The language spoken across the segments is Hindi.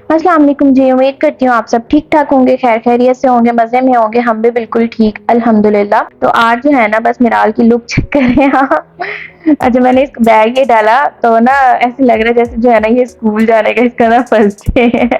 अस्सलाम वालेकुम जी, उम्मीद करती हूँ आप सब ठीक-ठाक होंगे, खैर-खैरियत से होंगे, मज़े में होंगे, हम भी बिल्कुल ठीक अल्हम्दुलिल्लाह। तो आज जो है ना बस मिराल की लुक चेक करें यहाँ। अच्छा मैंने इसको बैग ये डाला तो ना ऐसे लग रहा है जैसे जो है ना ये स्कूल जाने का इसका ना फर्स्ट डे है।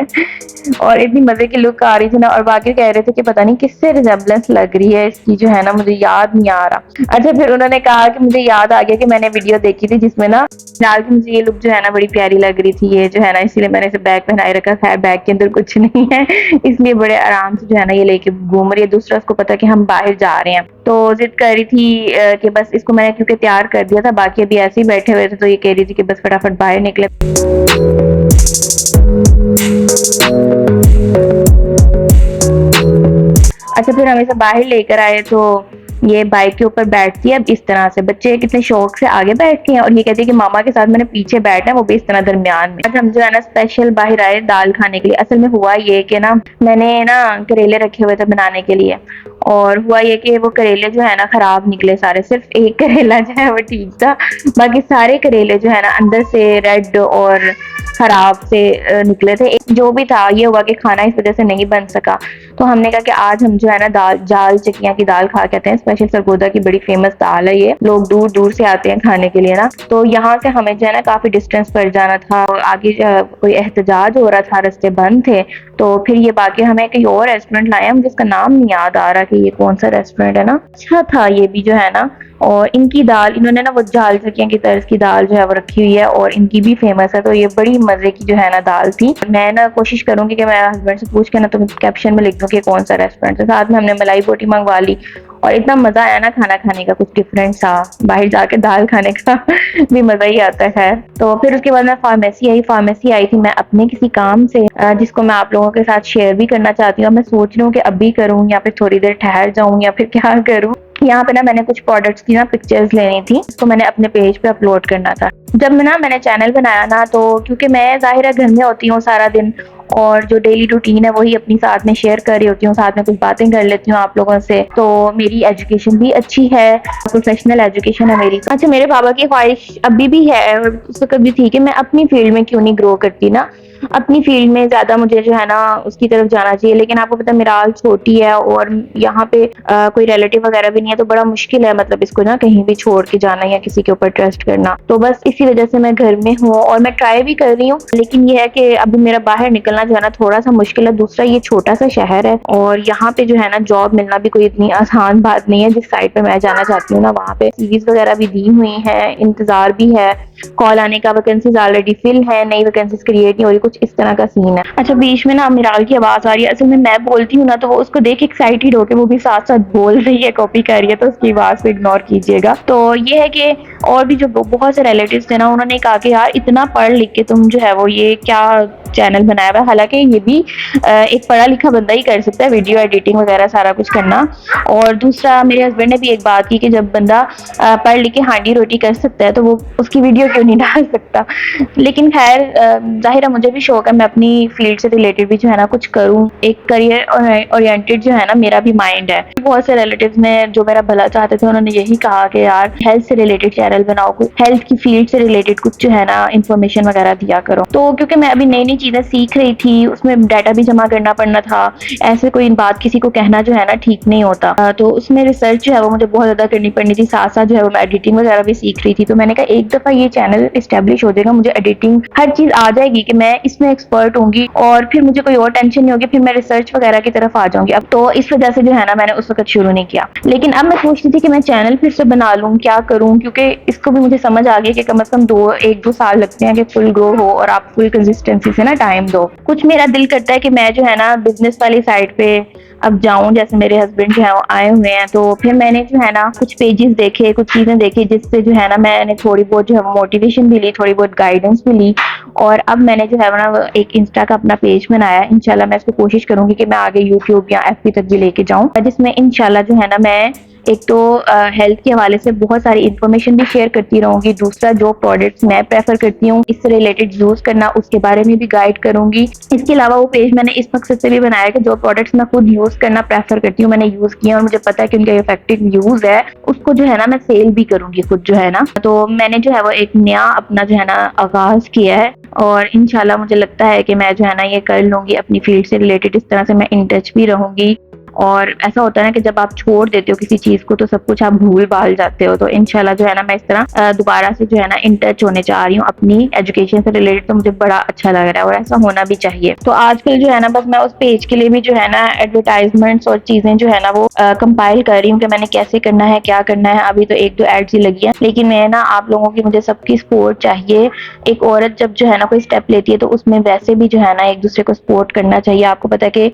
और इतनी मज़े की लुक आ रही थी ना और बाकी कह रहे थे कि पता नहीं किससे रिज़ेम्बलेंस लग रही है इसकी जो है ना मुझे याद नहीं आ रहा। अच्छा फिर उन्होंने कहा कि मुझे याद आ गया कि मैंने वीडियो देखी थी जिसमें ना फिलहाल की मुझे ये लुक जो है ना बड़ी प्यारी लग रही थी ये जो है ना इसीलिए मैंने इसे बैग पहनाए रखा। खैर बैग के अंदर कुछ नहीं है इसलिए बड़े आराम से जो है ना ये लेके घूम रही है। दूसरा उसको पता कि हम बाहर जा रहे हैं तो जिद कर रही थी कि बस इसको मैंने क्योंकि तैयार कर दिया था, बाकी अभी ऐसे ही बैठे हुए थे तो ये कह रही थी कि बस फटाफट बाहर निकले। अच्छा फिर हम इसे बाहर लेकर आए तो ये बाइक के ऊपर बैठती है अब इस तरह से। बच्चे कितने शौक से आगे बैठते हैं और ये कहती है कि मामा के साथ मैंने पीछे बैठना है, वो भी इस तरह दरमियान में। आज हम जो है ना स्पेशल बाहर आए दाल खाने के लिए। असल में हुआ ये कि ना मैंने ना करेले रखे हुए थे बनाने के लिए और हुआ ये कि वो करेले जो है ना खराब निकले सारे। सिर्फ एक करेला जो है वो ठीक था, बाकी सारे करेले जो है ना अंदर से रेड और खराब से निकले थे। जो भी था ये हुआ कि खाना इस वजह से नहीं बन सका तो हमने कहा कि आज हम जो है ना दाल जाल चकिया की दाल खा के आते हैं। स्पेशल सरगोदा की बड़ी फेमस दाल है ये, लोग दूर दूर से आते हैं खाने के लिए ना। तो यहाँ से हमें जो है ना काफी डिस्टेंस पड़ जाना था और आगे कोई एहतजाज हो रहा था, रास्ते बंद थे तो फिर ये बाकी हमें कहीं और रेस्टोरेंट लाए हम जिसका नाम नहीं याद आ रहा कि ये कौन सा रेस्टोरेंट है ना। अच्छा था ये भी जो है ना। और इनकी दाल इन्होंने ना वो जाल चकिया की तर्ज की दाल जो है वो रखी हुई है और इनकी भी फेमस है तो ये बड़ी मजे की जो है ना दाल थी। मैं ना कोशिश करूंगी कि मैं हस्बैंड से पूछ के ना तो कैप्शन में लिख दूं कि कौन सा रेस्टोरेंट है। साथ में हमने मलाई बोटी मंगवा ली और इतना मजा आया ना खाना खाने का, कुछ डिफरेंट सा। बाहर जाके दाल खाने का भी मजा ही आता है। खैर तो फिर उसके बाद मैं फार्मेसी आई थी मैं अपने किसी काम से जिसको मैं आप लोगों के साथ शेयर भी करना चाहती हूँ। मैं सोच रही हूँ कि अभी करूँ या फिर थोड़ी देर ठहर जाऊँ या फिर क्या करूँ। यहाँ पे ना मैंने कुछ प्रोडक्ट्स की ना पिक्चर्स लेनी थी जिसको मैंने अपने पेज पे अपलोड करना था। जब मैंने चैनल बनाया ना तो क्योंकि मैं जाहिर है घर में होती हूँ सारा दिन और जो डेली रूटीन है वही अपनी साथ में शेयर कर रही होती हूँ, साथ में कुछ बातें कर लेती हूँ आप लोगों से। तो मेरी एजुकेशन भी अच्छी है, प्रोफेशनल एजुकेशन है मेरी। अच्छा मेरे बाबा की ख्वाहिश अभी भी है और उससे कभी थी कि मैं अपनी फील्ड में क्यों नहीं ग्रो करती ना, अपनी फील्ड में ज्यादा मुझे जो है ना उसकी तरफ जाना चाहिए। लेकिन आपको पता है मिराल छोटी है और यहाँ पे कोई रिलेटिव वगैरह भी नहीं है तो बड़ा मुश्किल है मतलब इसको ना कहीं भी छोड़ के जाना या किसी के ऊपर ट्रस्ट करना। तो बस इसी वजह से मैं घर में हूँ और मैं ट्राई भी कर रही हूँ लेकिन ये है कि अभी मेरा बाहर निकलना जो है ना थोड़ा सा मुश्किल है। दूसरा ये छोटा सा शहर है और यहाँ पे जो है ना जॉब मिलना भी कोई इतनी आसान बात नहीं है। जिस साइड पे मैं जाना चाहती हूँ ना वहाँ पे सीवीज वगैरह भी दी हुई है, इंतजार भी है, कॉल आने का, वैकेंसीज ऑलरेडी फिल है, नई वैकेंसीज क्रिएट नहीं हो रही, कुछ इस तरह का सीन है। अच्छा बीच में ना मिराल की आवाज आ रही है। असल में मैं बोलती हूँ ना तो वो उसको देख एक्साइटेड होकर वो भी साथ साथ बोल रही है, कॉपी कर रही है, तो उसकी आवाज को इग्नोर कीजिएगा। तो ये है कि और भी जो बहुत से रिलेटिव्स थे ना उन्होंने कहा कि यार इतना पढ़ लिख के तुम जो है वो ये क्या चैनल बनाया हुआ है। हालांकि ये भी एक पढ़ा लिखा बंदा ही कर सकता है, वीडियो एडिटिंग वगैरह सारा कुछ करना। और दूसरा मेरे हस्बैंड ने भी एक बात की कि जब बंदा पढ़ लिख के हांडी रोटी कर सकता है तो वो उसकी वीडियो क्यों नहीं डाल सकता। लेकिन खैर जाहिर है मुझे भी शौक है मैं अपनी फील्ड से रिलेटेड भी जो है ना कुछ करूँ। एक करियर ओरिएंटेड जो है ना मेरा भी माइंड है। बहुत से रिलेटिव्स ने जो मेरा भला चाहते थे उन्होंने यही कहा कि यार हेल्थ से रिलेटेड चैनल बनाओ, कुछ हेल्थ की फील्ड से रिलेटेड कुछ जो है ना इन्फॉर्मेशन वगैरह दिया करो। तो क्योंकि मैं अभी नई नई चीजें सीख रही थी उसमें डाटा भी जमा करना पड़ना था, ऐसे कोई बात किसी को कहना जो है ना ठीक नहीं होता। तो उसमें रिसर्च जो है वो मुझे बहुत ज्यादा करनी पड़नी थी, साथ साथ जो है वो मैं एडिटिंग वगैरह भी सीख रही थी। तो मैंने कहा एक दफा ये चैनल एस्टेब्लिश हो जाएगा, मुझे एडिटिंग हर चीज आ जाएगी कि मैं इसमें एक्सपर्ट होंगी और फिर मुझे कोई और टेंशन नहीं होगी, फिर मैं रिसर्च वगैरह की तरफ आ जाऊंगी। अब तो इस वजह से जो है ना मैंने उस वक्त शुरू नहीं किया। लेकिन अब मैं सोचती थी कि मैं चैनल फिर से बना लूं, क्या करूं, क्योंकि इसको भी मुझे समझ आ गई कि कम से कम 1-2 साल लगते हैं कि फुल ग्रो हो और आप फुल कंसिस्टेंसी से ना टाइम दो। कुछ मेरा दिल करता है कि मैं जो है ना बिजनेस वाली साइड पे अब जाऊं, जैसे मेरे हस्बैंड जो है वो आए हुए हैं तो फिर मैंने जो है ना कुछ पेजेस देखे, कुछ चीजें देखी जिससे जो है ना मैंने थोड़ी बहुत जो है मोटिवेशन भी ली, थोड़ी बहुत गाइडेंस भी ली। और अब मैंने जो है ना एक इंस्टा का अपना पेज बनाया। इंशाल्लाह मैं इसको कोशिश करूंगी कि मैं आगे यूट्यूब या एफबी तक भी लेके जाऊं जिसमें इंशाल्लाह जो है ना मैं एक तो हेल्थ के हवाले से बहुत सारी इन्फॉर्मेशन भी शेयर करती रहूंगी, दूसरा जो प्रोडक्ट्स मैं प्रेफर करती हूँ इससे रिलेटेड यूज करना उसके बारे में भी गाइड करूंगी। इसके अलावा वो पेज मैंने इस मकसद से भी बनाया कि जो प्रोडक्ट्स मैं खुद यूज करना प्रेफर करती हूँ, मैंने यूज किया और मुझे पता है कि उनका इफेक्टिव यूज है, उसको जो है ना मैं सेल भी करूंगी खुद जो है ना। तो मैंने जो है वो एक नया अपना जो है ना आगाज किया है और इंशाल्लाह मुझे लगता है कि मैं जो है ना ये कर लूंगी अपनी फील्ड से रिलेटेड, इस तरह से मैं इन टच भी रहूंगी। और ऐसा होता है ना कि जब आप छोड़ देते हो किसी चीज को तो सब कुछ आप भूल भाल जाते हो, तो इंशाल्लाह जो है ना मैं इस तरह दोबारा से जो है ना इन टच होने जा रही हूँ अपनी एजुकेशन से रिलेटेड, तो मुझे बड़ा अच्छा लग रहा है और ऐसा होना भी चाहिए। तो आजकल जो है ना बस मैं उस पेज के लिए भी जो है ना एडवर्टाइजमेंट्स और चीजें जो है ना वो कंपाइल कर रही हूँ कि मैंने कैसे करना है, क्या करना है। अभी तो एक दो एड्स ही लगी है, लेकिन मैं ना आप लोगों की मुझे सबकी सपोर्ट चाहिए। एक औरत जब जो है ना कोई स्टेप लेती है तो उसमें वैसे भी जो है ना एक दूसरे को सपोर्ट करना चाहिए। आपको पता है कि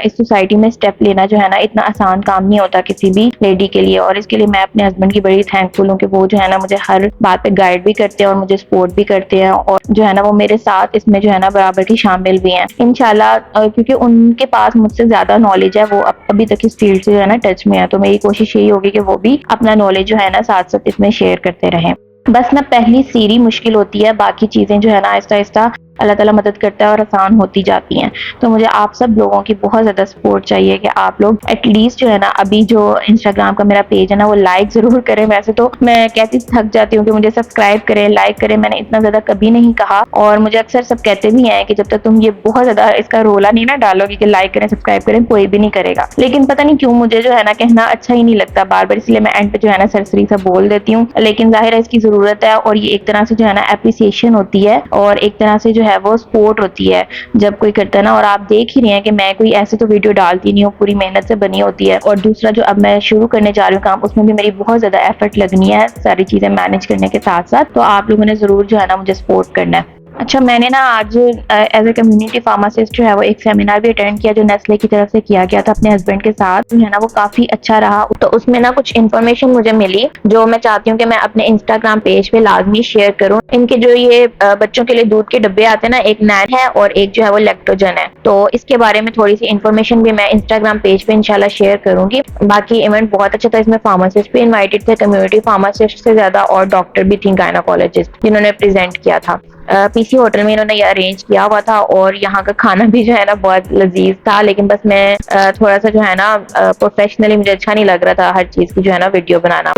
इस सोसाइटी में स्टेप लेना जो है ना इतना आसान काम नहीं होता किसी भी लेडी के लिए, और इसके लिए मैं अपने हस्बैंड की बड़ी थैंकफुल हूँ कि वो जो है ना मुझे हर बात पे गाइड भी करते हैं और मुझे सपोर्ट भी करते हैं, और जो है ना वो मेरे साथ इसमें जो है ना बराबर की शामिल भी हैं इंशाल्लाह। क्योंकि उनके पास मुझसे ज्यादा नॉलेज है, वो अभी तक इस फील्ड से जो है ना टच में है, तो मेरी कोशिश यही होगी कि वो भी अपना नॉलेज जो है ना साथ साथ इसमें शेयर करते रहें। बस ना पहली सीढ़ी मुश्किल होती है, बाकी चीजें जो है ना आहिस्ता आहिस्ता अल्लाह ताला मदद करता है और आसान होती जाती हैं। तो मुझे आप सब लोगों की बहुत ज़्यादा सपोर्ट चाहिए कि आप लोग एटलीस्ट जो है ना अभी जो इंस्टाग्राम का मेरा पेज है ना वो लाइक ज़रूर करें। वैसे तो मैं कहती थक जाती हूँ कि मुझे सब्सक्राइब करें, लाइक करें, मैंने इतना ज़्यादा कभी नहीं कहा, और मुझे अक्सर सब कहते भी हैं कि जब तक तुम ये बहुत ज़्यादा इसका रोला नहीं ना डालोगी कि लाइक करें सब्सक्राइब करें, कोई भी नहीं करेगा। लेकिन पता नहीं क्यों मुझे जो है ना कहना अच्छा ही नहीं लगता बार बार, इसलिए मैं एंड पे जो है ना सरसरी सा बोल देती हूँ। लेकिन जाहिर है इसकी ज़रूरत है और ये एक तरह से जो है ना एप्रिसिएशन होती है और एक तरह से जो है वो सपोर्ट होती है जब कोई करता है ना। और आप देख ही रहे हैं कि मैं कोई ऐसे तो वीडियो डालती नहीं हूँ, पूरी मेहनत से बनी होती है। और दूसरा जो अब मैं शुरू करने जा रही हूँ काम, उसमें भी मेरी बहुत ज्यादा एफर्ट लगनी है सारी चीजें मैनेज करने के साथ साथ, तो आप लोगों ने जरूर जो है ना मुझे सपोर्ट करना है। अच्छा, मैंने ना आज एज ए कम्युनिटी फार्मासिस्ट जो है वो एक सेमिनार भी अटेंड किया जो नेस्ले की तरफ से किया गया था अपने हस्बैंड के साथ, जो है ना वो काफी अच्छा रहा। तो उसमें ना कुछ इन्फॉर्मेशन मुझे मिली जो मैं चाहती हूँ कि मैं अपने इंस्टाग्राम पेज पे लाजमी शेयर करूँ। इनके जो ये बच्चों के लिए दूध के डब्बे आते हैं ना, एक नैन है और एक जो है वो लैक्टोजन है, तो इसके बारे में थोड़ी सी इन्फॉर्मेशन भी मैं इंस्टाग्राम पेज पे इंशाल्लाह शेयर करूंगी। बाकी इवेंट बहुत अच्छा था, इसमें फार्मासिस्ट भी इन्वाइटेड थे, कम्युनिटी फार्मासिस्ट से ज्यादा, और डॉक्टर भी थी गायनाकोलॉजिस्ट जिन्होंने प्रेजेंट किया था। पीसी होटल में इन्होंने ये अरेंज किया हुआ था और यहाँ का खाना भी जो है ना बहुत लजीज था। लेकिन बस मैं थोड़ा सा जो है ना प्रोफेशनली मुझे अच्छा नहीं लग रहा था हर चीज की जो है ना वीडियो बनाना।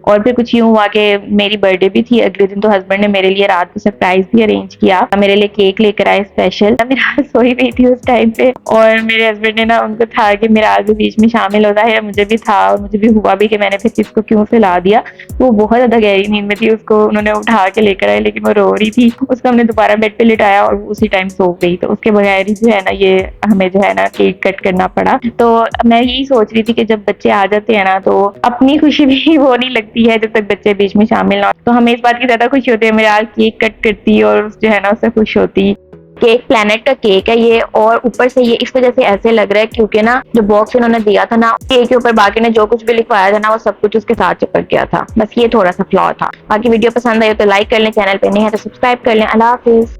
और फिर कुछ यूं हुआ कि मेरी बर्थडे भी थी अगले दिन, तो हस्बैंड ने मेरे लिए रात को सरप्राइज भी अरेंज किया, मेरे लिए केक लेकर आए स्पेशल। मेरा सोई रही थी उस टाइम पे और मेरे हस्बैंड ने ना, उनको था कि मेरा आज बीच में शामिल होता है, मुझे भी था और मुझे भी हुआ भी कि मैंने फिर इसको क्यों फैला दिया। वो बहुत ज्यादा गहरी नींद में थी, उसको उन्होंने उठा के लेकर आए लेकिन वो रो रही थी, उसको हमने दोबारा बेड पे लिटाया और उसी टाइम सो गई। तो उसके बगैर ही जो है ना ये हमें जो है ना केक कट करना पड़ा। तो मैं यही सोच रही थी कि जब बच्चे आ जाते हैं ना तो अपनी खुशी भी वो नहीं लगती है जब तक बच्चे बीच में शामिल ना हो। तो हमें इस बात की ज्यादा खुशी होती है मेरे यार केक कट करती और जो है ना उससे खुश होती। केक प्लेनेट का केक है ये, और ऊपर से ये इस वजह से ऐसे लग रहा है क्योंकि ना जो बॉक्स इन्होंने दिया था ना केक के ऊपर बाकी ने जो कुछ भी लिखवाया था ना वो सब कुछ उसके साथ चिपक गया था, बस ये थोड़ा सा फ्लॉ था। बाकी वीडियो पसंद आई हो तो लाइक कर लें, चैनल पे नहीं है तो सब्सक्राइब कर लें। अल्लाह हाफिज।